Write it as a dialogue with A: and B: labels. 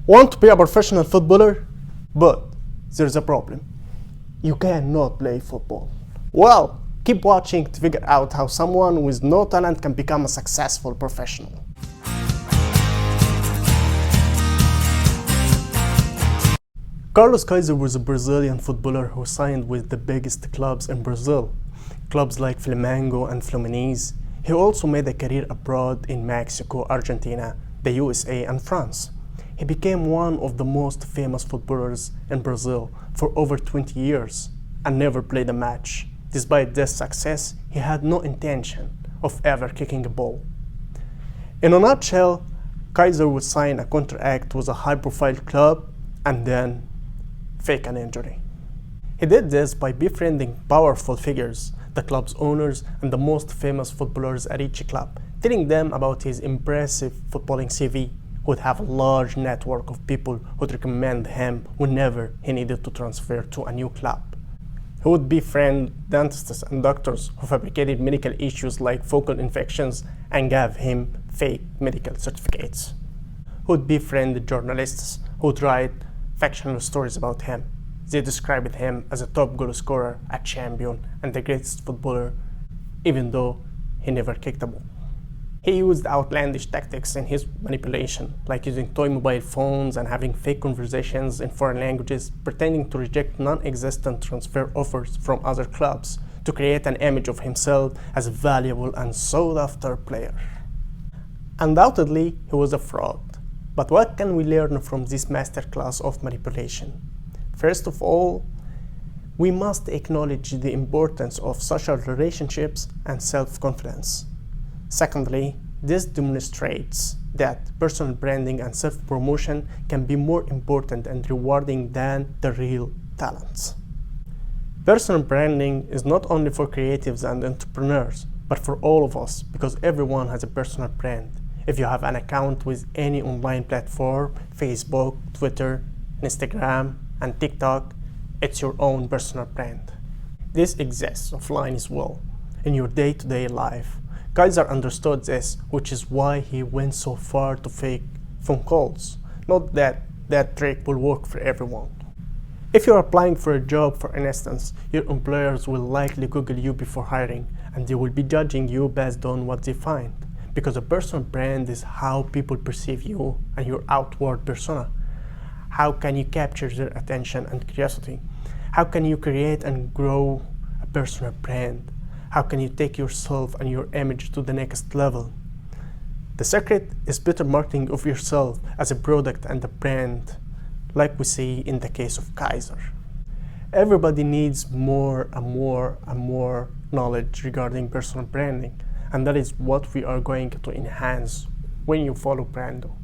A: Want to be a professional footballer? But there's a problem. You cannot play football. Well, keep watching to figure out how someone with no talent can become a successful professional. Carlos Kaiser was a Brazilian footballer who signed with the biggest clubs in Brazil, clubs like Flamengo and Fluminense. He also made a career abroad in Mexico, Argentina, the USA, and France. He became one of the most famous footballers in Brazil for over 20 years and never played a match. Despite this success, he had no intention of ever kicking a ball. In a nutshell, Kaiser would sign a contract with a high-profile club and then fake an injury. He did this by befriending powerful figures, the club's owners and the most famous footballers at each club, telling them about his impressive footballing CV. He would have a large network of people who would recommend him whenever he needed to transfer to a new club. He would befriend dentists and doctors who fabricated medical issues like focal infections and gave him fake medical certificates. He would befriend journalists who would write fictional stories about him. They described him as a top goal scorer, a champion, and the greatest footballer, even though he never kicked a ball. He used outlandish tactics in his manipulation, like using toy mobile phones and having fake conversations in foreign languages, pretending to reject non-existent transfer offers from other clubs to create an image of himself as a valuable and sought-after player. Undoubtedly, he was a fraud. But what can we learn from this masterclass of manipulation? First of all, we must acknowledge the importance of social relationships and self-confidence. Secondly, this demonstrates that personal branding and self-promotion can be more important and rewarding than the real talents. Personal branding is not only for creatives and entrepreneurs, but for all of us, because everyone has a personal brand. If you have an account with any online platform, Facebook, Twitter, Instagram, and TikTok, it's your own personal brand. This exists offline as well, in your day-to-day life. Kaiser understood this, which is why he went so far to fake phone calls. Not that that trick will work for everyone. If you're applying for a job, for instance, your employers will likely Google you before hiring, and they will be judging you based on what they find. Because a personal brand is how people perceive you and your outward persona. How can you capture their attention and curiosity? How can you create and grow a personal brand? How can you take yourself and your image to the next level? The secret is better marketing of yourself as a product and a brand, like we see in the case of Kaiser. Everybody needs more and more and more knowledge regarding personal branding, and that is what we are going to enhance when you follow Brando.